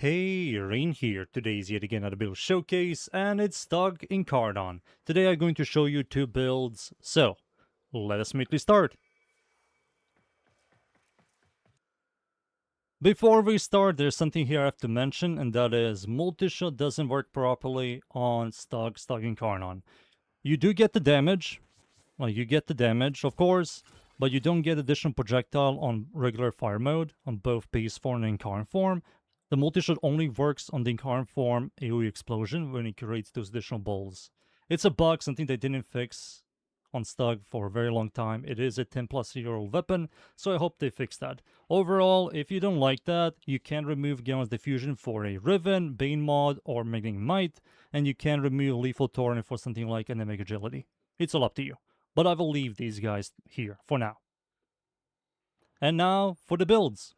Hey, Rain here. Today is yet again another build showcase, and it's Stug Incarnon. Today I'm going to show you two builds, so let us immediately start. Before we start, there's something here I have to mention, and that is Multishot doesn't work properly on Stug Incarnon. You do get the damage, of course, but you don't get additional projectile on regular fire mode on both base form and Incarn form. The Multishot only works on the Incarn form AoE explosion when it creates those additional balls. It's a bug, something they didn't fix on Stug for a very long time. It is a 10+-year-old weapon, so I hope they fix that. Overall, if you don't like that, you can remove Gallon's Diffusion for a Riven, Bane mod, or Magnetic Might, and you can remove Lethal Torrent for something like Anemic Agility. It's all up to you. But I will leave these guys here for now. And now for the builds.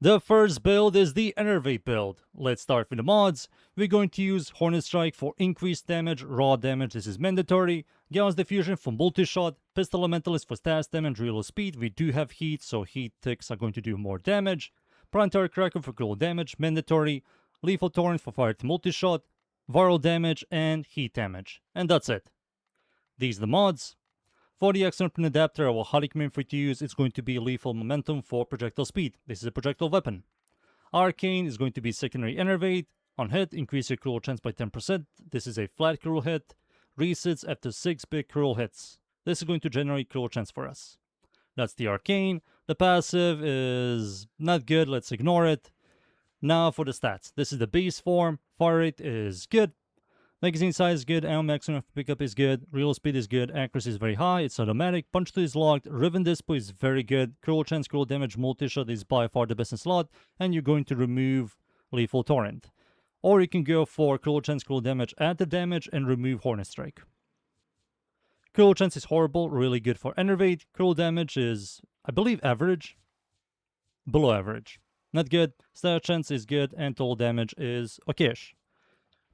The first build is the Enervate build. Let's start with the mods. We're going to use Hornet Strike for increased damage, raw damage, this is mandatory. Gallon's Diffusion for multi-shot, Pistol Elementalist for stats damage, reload speed. We do have heat, so heat ticks are going to do more damage. Planetary Cracker for cool damage, mandatory. Lethal Torrent for fire to multi-shot, viral damage, and heat damage. And that's it. These are the mods. For the external pin adapter, I will highly recommend for you to use. It's going to be lethal momentum for projectile speed. This is a projectile weapon. Arcane is going to be secondary Enervate. On hit, increase your critical chance by 10%. This is a flat critical hit. Resets after 6 big critical hits. This is going to generate critical chance for us. That's the Arcane. The passive is not good. Let's ignore it. Now for the stats. This is the base form. Fire rate is good. Magazine size is good, ammo maximum pickup is good, reload speed is good, accuracy is very high, it's automatic, punch to is locked, Riven Dispo is very good, critical chance, critical damage, multi-shot is by far the best in slot, and you're going to remove Lethal Torrent. Or you can go for critical chance, critical damage, add the damage, and remove Hornet Strike. Critical chance is horrible, really good for Enervate. Critical damage is, I believe, average. Below average. Not good. Stat chance is good, and total damage is okayish.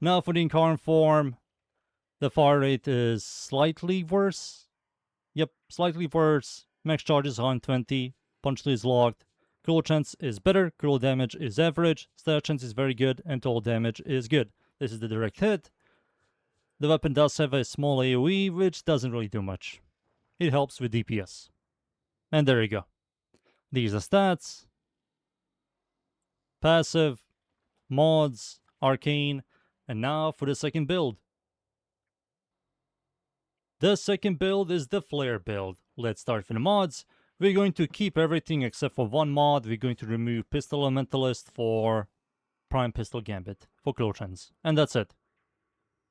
Now for the Incarn form, the fire rate is slightly worse. Yep, slightly worse. Max charge is 120. Punch is locked. Critical chance is better. Critical damage is average. Stat chance is very good. And total damage is good. This is the direct hit. The weapon does have a small AoE, which doesn't really do much. It helps with DPS. And there you go. These are stats. Passive. Mods. Arcane. And now for the second build. The second build is the Flare build. Let's start with the mods. We're going to keep everything except for one mod. We're going to remove Pistol Elementalist for Prime Pistol Gambit for critical chance. And that's it.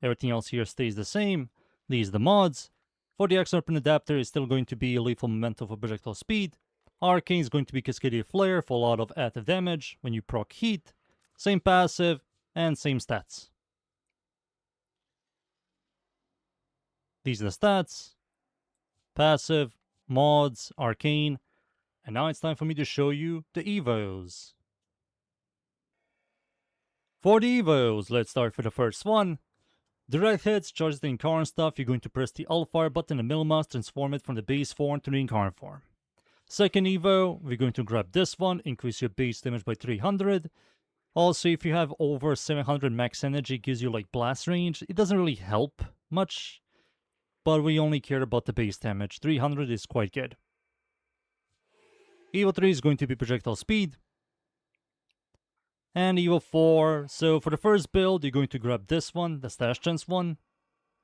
Everything else here stays the same. These are the mods. For the external pin adapter, it's still going to be Lethal Momentum for projectile speed. Arcane is going to be Cascadia Flare for a lot of additive damage when you proc heat. Same passive and same stats. These are the stats, passive, mods, arcane, and now it's time for me to show you the evos. For the evos, let's start with the first one. Direct hits, charges the Incarn stuff, you're going to press the L-Fire button in the middle mouse, transform it from the base form to the Incarn form. Second evo, we're going to grab this one, increase your base damage by 300. Also, if you have over 700 max energy, it gives you like blast range. It doesn't really help much. But we only care about the base damage. 300 is quite good. Evo 3 is going to be projectile speed. And Evo 4. So for the first build, you're going to grab this one, the stash chance one.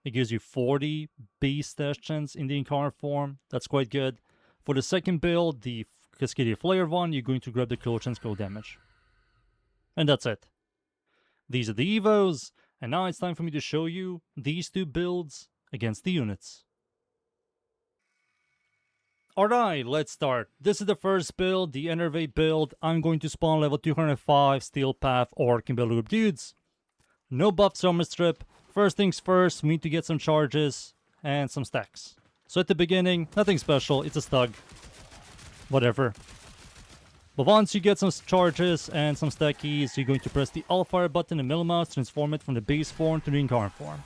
It gives you 40 base stash chance in the Incarn form. That's quite good. For the second build, the Cascadia Flare one, you're going to grab the critical chance, critical damage. And that's it. These are the evos. And now it's time for me to show you these two builds against the units. Alright, let's start. This is the first build, the Enervate build. I'm going to spawn level 205 Steel Path Orc and Build Group dudes. No buffs Armor Strip. First things first, we need to get some charges and some stacks. So at the beginning, nothing special, it's a Stug. Whatever. But once you get some charges and some stack keys, you're going to press the L-Fire button in the middle mouse, transform it from the base form to the Incarn form.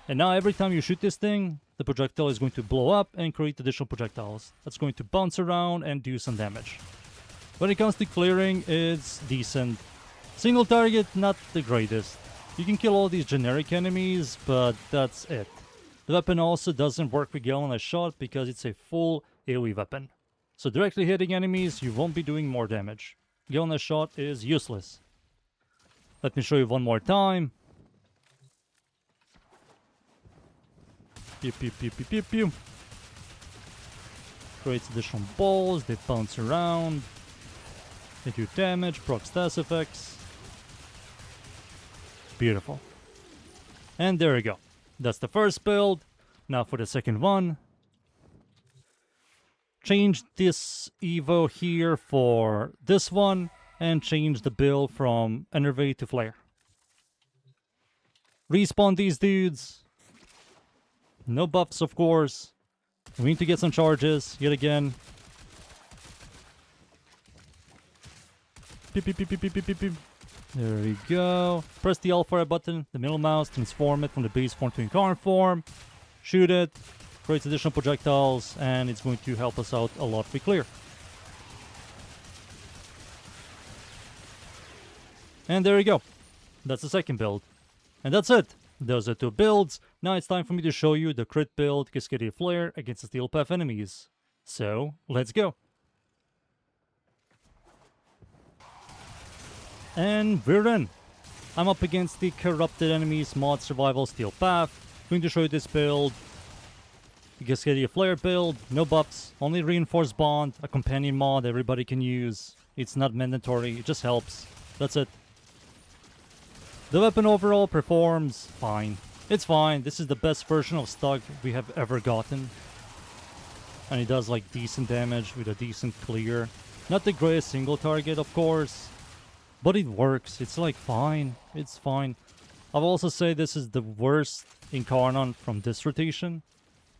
And now every time you shoot this thing, the projectile is going to blow up and create additional projectiles. That's going to bounce around and do some damage. When it comes to clearing, it's decent. Single target, not the greatest. You can kill all these generic enemies, but that's it. The weapon also doesn't work with Galvanized Shot because it's a full AoE weapon. So directly hitting enemies, you won't be doing more damage. Galvanized Shot is useless. Let me show you one more time. Pew pew pew pew pew pew. Creates additional balls, they bounce around. They do damage, proc status effects. Beautiful. And there we go. That's the first build. Now for the second one. Change this Evo here for this one. And change the build from Enervate to Flare. Respawn these dudes. No buffs, of course. We need to get some charges, yet again. Beep, beep, beep, beep, beep, beep, beep. There we go. Press the L4 button, the middle mouse, transform it from the base form to Incarn form. Shoot it, creates additional projectiles, and it's going to help us out a lot if we clear. And there we go. That's the second build. And that's it. Those are two builds. Now it's time for me to show you the crit build Cascadia Flare against the Steel Path enemies. So, let's go. And we're in. I'm up against the Corrupted Enemies Mod Survival Steel Path. I'm going to show you this build. The Cascadia Flare build, no buffs, only Reinforced Bond, a companion mod everybody can use. It's not mandatory, it just helps. That's it. The weapon overall performs fine. It's fine. This is the best version of Stug we have ever gotten. And it does like decent damage with a decent clear. Not the greatest single target, of course. But it works. It's like fine. It's fine. I'll also say this is the worst Incarnon from this rotation.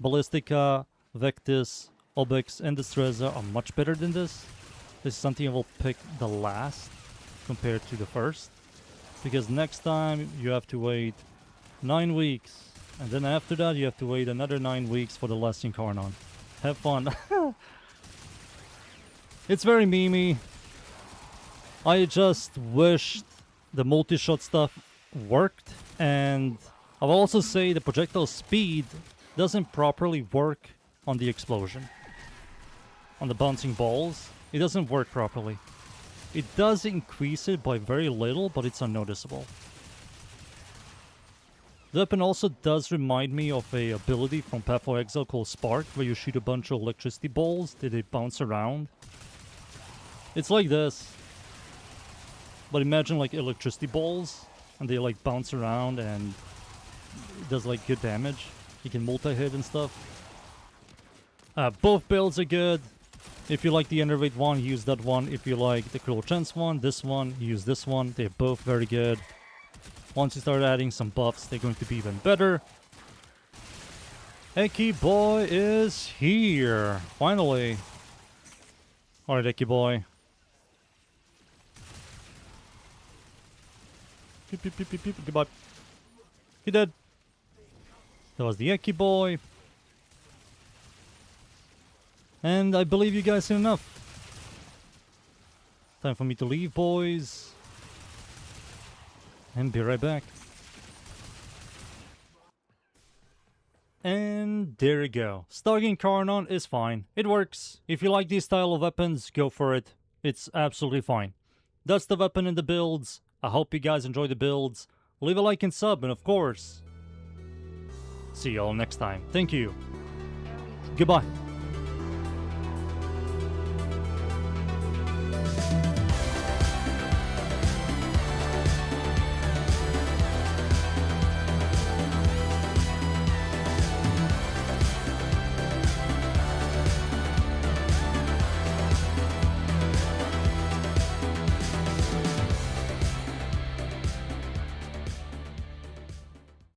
Ballistica, Vectis, Obix, and Destreza are much better than this. This is something I will pick the last compared to the first. Because next time you have to wait 9 weeks. And then after that you have to wait another 9 weeks for the last Incarnon. Have fun. It's very memey. I just wished the multi-shot stuff worked. And I will also say the projectile speed doesn't properly work on the explosion. On the bouncing balls. It doesn't work properly. It does increase it by very little, but it's unnoticeable. The weapon also does remind me of a ability from Path of Exile called Spark, where you shoot a bunch of electricity balls that they bounce around. It's like this. But imagine like electricity balls, and they like bounce around and it does like good damage. You can multi-hit and stuff. Both builds are good. If you like the Enervate one, use that one. If you like the Cruel Chance one, this one, use this one. They're both very good. Once you start adding some buffs, they're going to be even better. Eki Boy is here. Finally. Alright, Eki Boy. Beep, beep, beep, beep, beep. Goodbye. He dead. That was the Eki Boy. And I believe you guys seen enough. Time for me to leave, boys. And be right back. And there you go. Stug Incarnon is fine. It works. If you like these style of weapons, go for it. It's absolutely fine. That's the weapon in the builds. I hope you guys enjoy the builds. Leave a like and sub, and of course, see you all next time. Thank you. Goodbye.